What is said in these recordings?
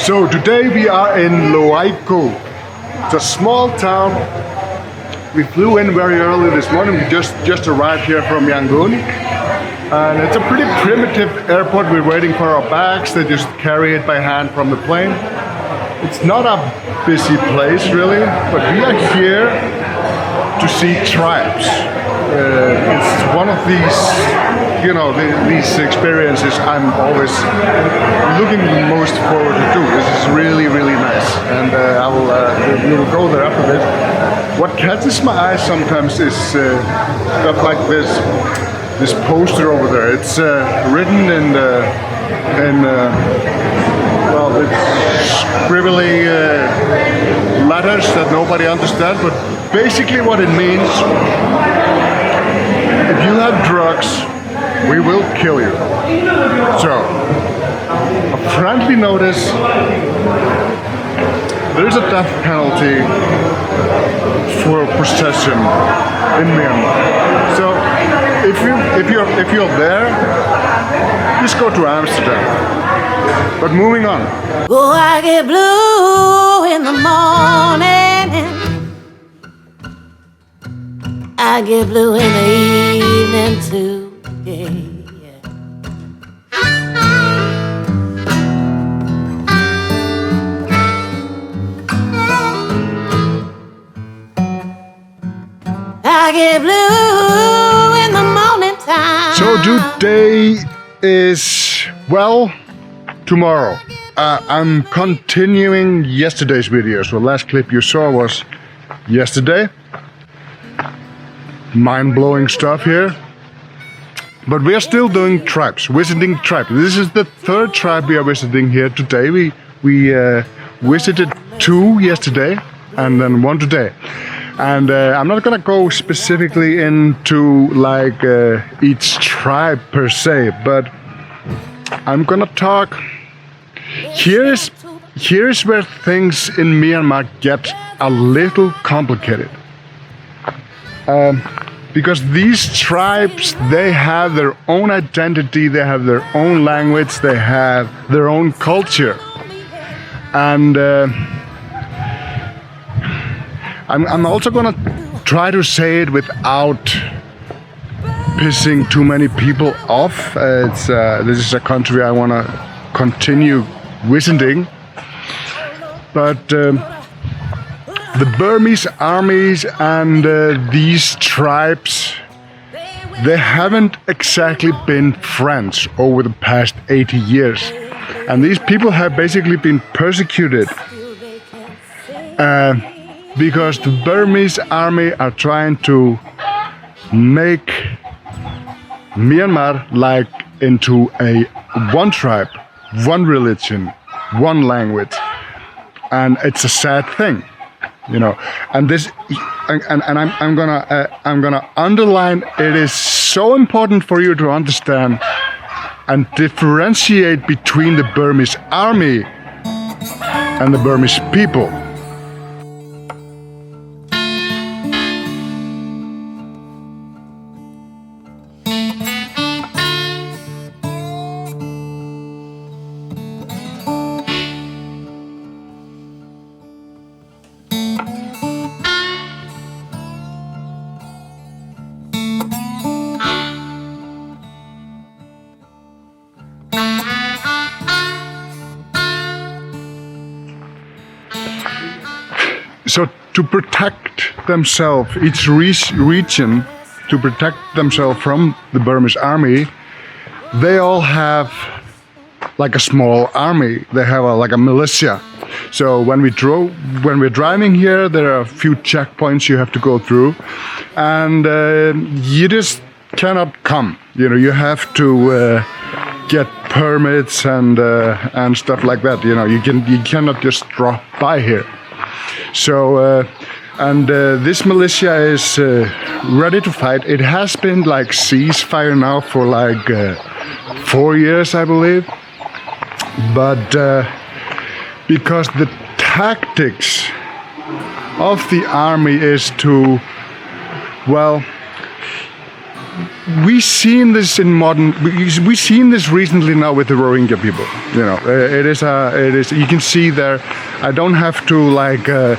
So today we are in Loikaw. It's a small town. We flew in very early this morning. We just arrived here from Yangon. And it's a pretty primitive airport. We're waiting for our bags. They just carry it by hand from the plane. It's not a busy place really, but we are here to see tribes. It's one of these, these experiences I'm always looking most forward to do. This is really, really nice, and we will go there after this. What catches my eye sometimes is stuff like this poster over there. It's written it's scribbly letters that nobody understands, but basically what it means: if you have drugs, we will kill you. So, a friendly notice: there is a death penalty for possession in Myanmar. So, if you're there, just go to Amsterdam. But moving on. Oh, I get blue in the morning. I get blue in the evening too. Yeah. I get blue in the morning time. So today is, tomorrow. I'm continuing yesterday's video. So the last clip you saw was yesterday. Mind-blowing stuff here. But we are still doing tribes, visiting tribes. This is the third tribe we are visiting here today. We visited 2 yesterday and then 1 today. And I'm not gonna go specifically into each tribe per se, but I'm gonna talk. Here is where things in Myanmar get a little complicated. Because these tribes, they have their own identity, they have their own language, they have their own culture. And I'm also gonna try to say it without pissing too many people off. This is a country I wanna continue visiting. But the Burmese armies and these tribes, they haven't exactly been friends over the past 80 years. And these people have basically been persecuted because the Burmese army are trying to make Myanmar into a one tribe, one religion, one language. And it's a sad thing. And this, and I'm gonna underline. It is so important for you to understand and differentiate between the Burmese army and the Burmese people. So to protect themselves, each region, to protect themselves from the Burmese army, they all have a small army. They have a militia. So when we're driving here, there are a few checkpoints you have to go through, and you just cannot come. You have to get permits and stuff like that. You cannot just drop by here. So, this militia is ready to fight. It has been ceasefire now for 4 years, I believe. But because the tactics of the army is to, we've seen this in we've seen this recently now with the Rohingya people. You know, it is. You can see there. I don't have to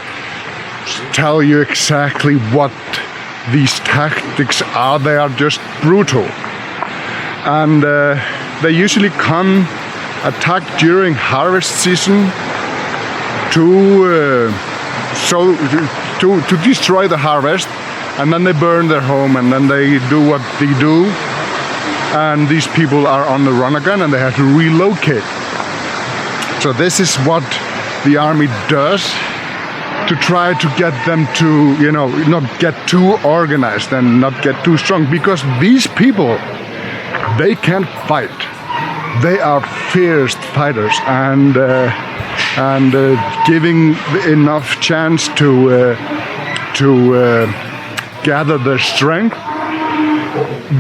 tell you exactly what these tactics are. They are just brutal, and they usually come attack during harvest season to destroy the harvest. And then they burn their home, and then they do what they do. And these people are on the run again, and they have to relocate. So this is what the army does to try to get them to, you know, not get too organized and not get too strong. Because these people, they can't fight. They are fierce fighters, and giving enough chance to gather their strength,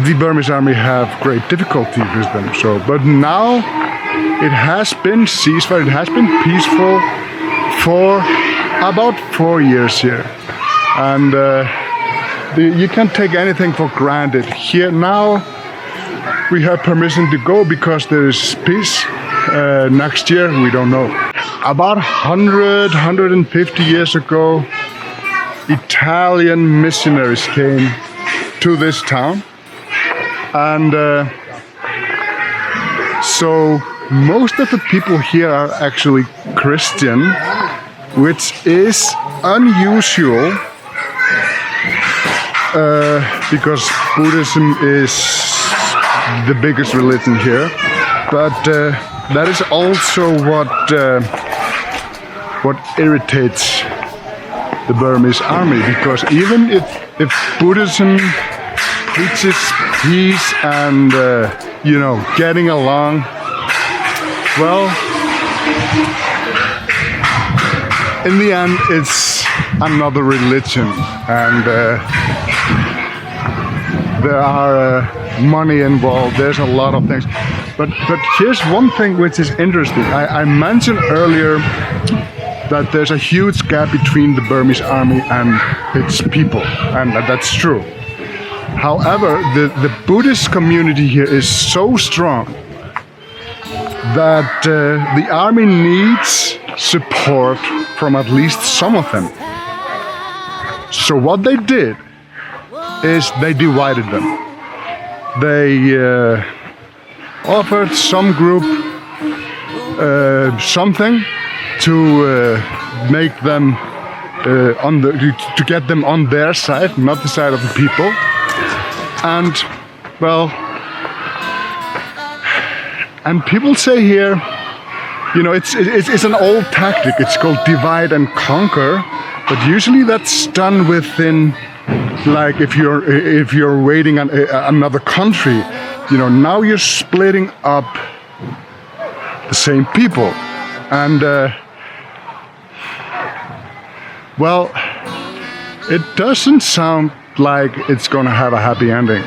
the Burmese army have great difficulty with them. So, but now it has been ceasefire, it has been peaceful for about 4 years here, and you can't take anything for granted. Here now, we have permission to go because there is peace. Next year, we don't know. About 150 years ago, Italian missionaries came to this town, and so most of the people here are actually Christian, which is unusual because Buddhism is the biggest religion here, but that is also what irritates the Burmese army, because even if Buddhism preaches peace and you know, getting along, well, in the end it's another religion, and there are money involved. There's a lot of things, but here's one thing which is interesting. I mentioned earlier that there's a huge gap between the Burmese army and its people, and that's true. However, the Buddhist community here is so strong that the army needs support from at least some of them. So what they did is they divided them. They offered some group something to make them to get them on their side, not the side of the people. And well, and people say here, you know, it's an old tactic. It's called divide and conquer, but usually that's done within, like, if you're waiting on another country, you know, now you're splitting up the same people, and well, it doesn't sound like it's gonna have a happy ending.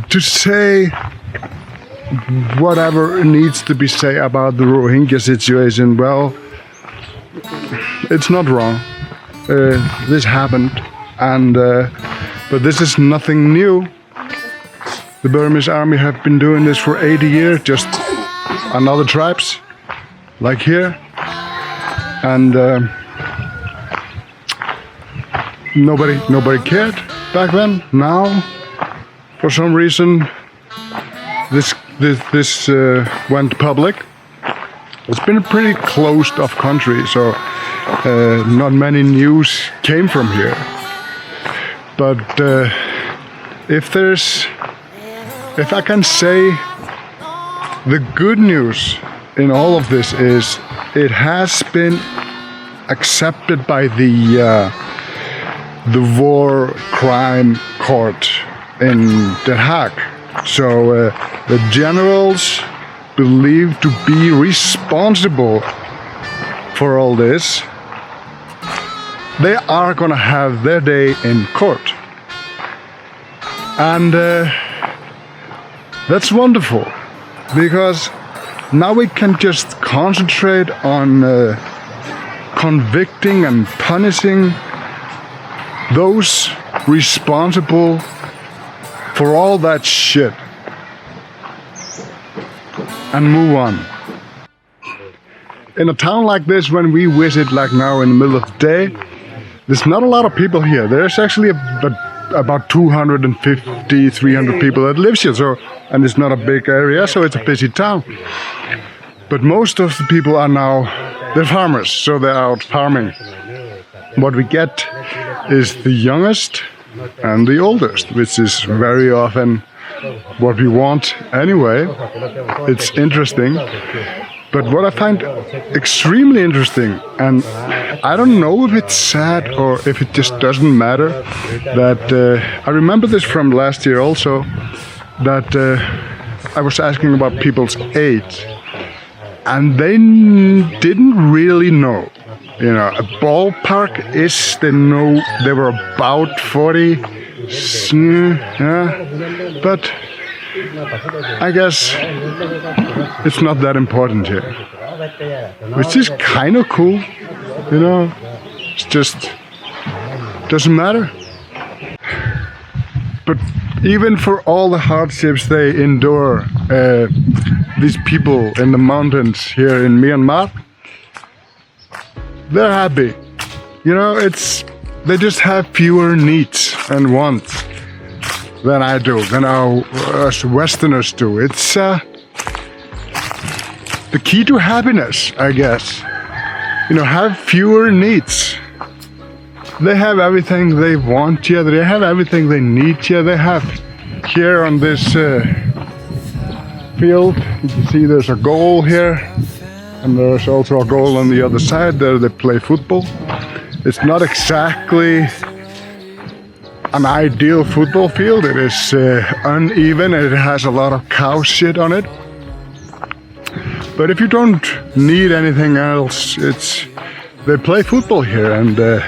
To say whatever needs to be said about the Rohingya situation, well, it's not wrong. This happened, and but this is nothing new. The Burmese army have been doing this for 80 years, just another tribes, like here, and nobody cared back then. Now, for some reason, this went public. It's been a pretty closed off country, so not many news came from here. But if I can say, the good news in all of this is it has been accepted by the war crime court in The Hague. So the generals believed to be responsible for all this, they are gonna have their day in court. And that's wonderful, because now we can just concentrate on convicting and punishing those responsible for all that shit and move on. In a town like this, when we visit, like now in the middle of the day, there's not a lot of people here. There's actually about 250, 300 people that lives here. So, and it's not a big area, so it's a busy town. But most of the people are now, they're farmers, so they're out farming. What we get is the youngest and the oldest, which is very often what we want anyway. It's interesting. But what I find extremely interesting, and I don't know if it's sad or if it just doesn't matter, that I remember this from last year also, that I was asking about people's age, and they didn't really know. You know, a ballpark is, they know they were about 40, yeah, but I guess it's not that important here, which is kind of cool, you know. It's just doesn't matter. But even for all the hardships they endure, these people in the mountains here in Myanmar, they're happy. You know, they just have fewer needs and wants than I do, than us Westerners do. It's the key to happiness, I guess. You know, have fewer needs. They have everything they want here. They have everything they need here. They have here on this field, you can see there's a goal here, and there's also a goal on the other side. There they play football. It's not exactly an ideal football field. It is uneven and it has a lot of cow shit on it. But if you don't need anything else, they play football here, and they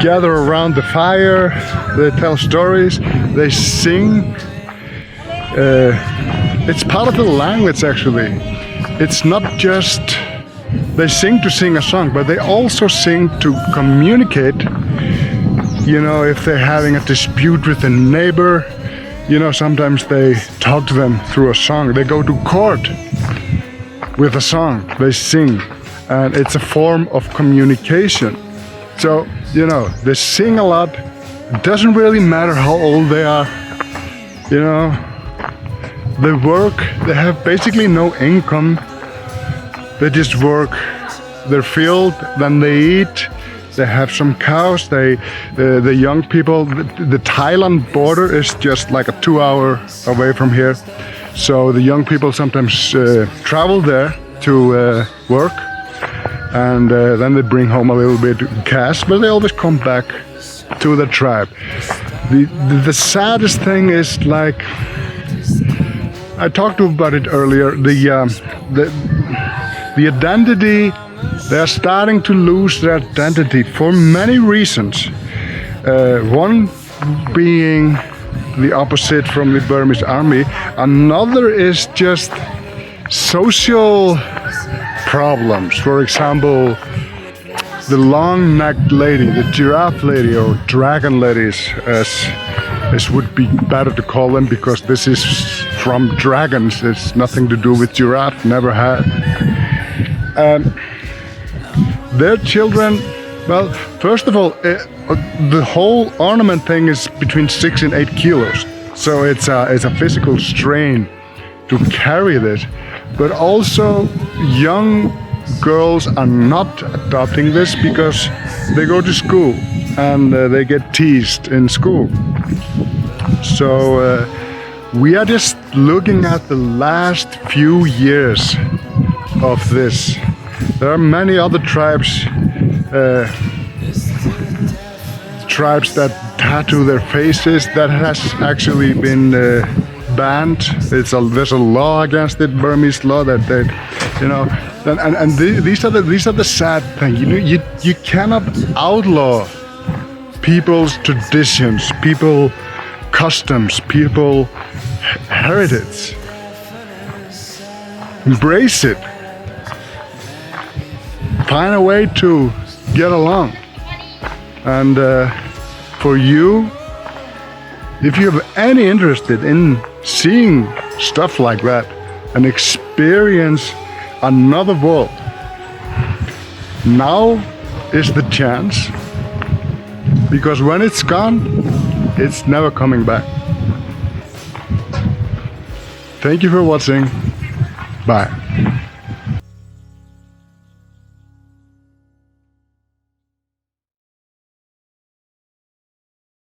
gather around the fire, they tell stories, they sing. It's part of the language actually. It's not just they sing to sing a song, but they also sing to communicate. You know, if they're having a dispute with a neighbor, you know, sometimes they talk to them through a song. They go to court with a song, they sing, and it's a form of communication. So, you know, they sing a lot. It doesn't really matter how old they are, you know. They work, they have basically no income. They just work their field, then they eat. They have some cows. The young people, the Thailand border is just like a 2 hour away from here. So the young people sometimes travel there to work, and then they bring home a little bit of cash, but they always come back to the tribe. The saddest thing is, like, I talked about it earlier, the identity. They're starting to lose their identity for many reasons. One being the opposite from the Burmese army. Another is just social problems. For example, the long-necked lady, the giraffe lady, or dragon ladies, as would be better to call them, because this is from dragons. It's nothing to do with giraffe, never had. Their children, well, first of all, the whole ornament thing is between 6 and 8 kilos. So it's a physical strain to carry this. But also, young girls are not adopting this because they go to school and they get teased in school. So we are just looking at the last few years of this. There are many other tribes that tattoo their faces. That has actually been banned. There's a law against it, Burmese law, that they, you know, and these are the sad thing. You know, you cannot outlaw people's traditions, people customs, people heritage. Embrace it. find a way to get along. And for you, if you have any interest in seeing stuff like that and experience another world, now is the chance, because when it's gone, it's never coming back. Thank you for watching. Bye.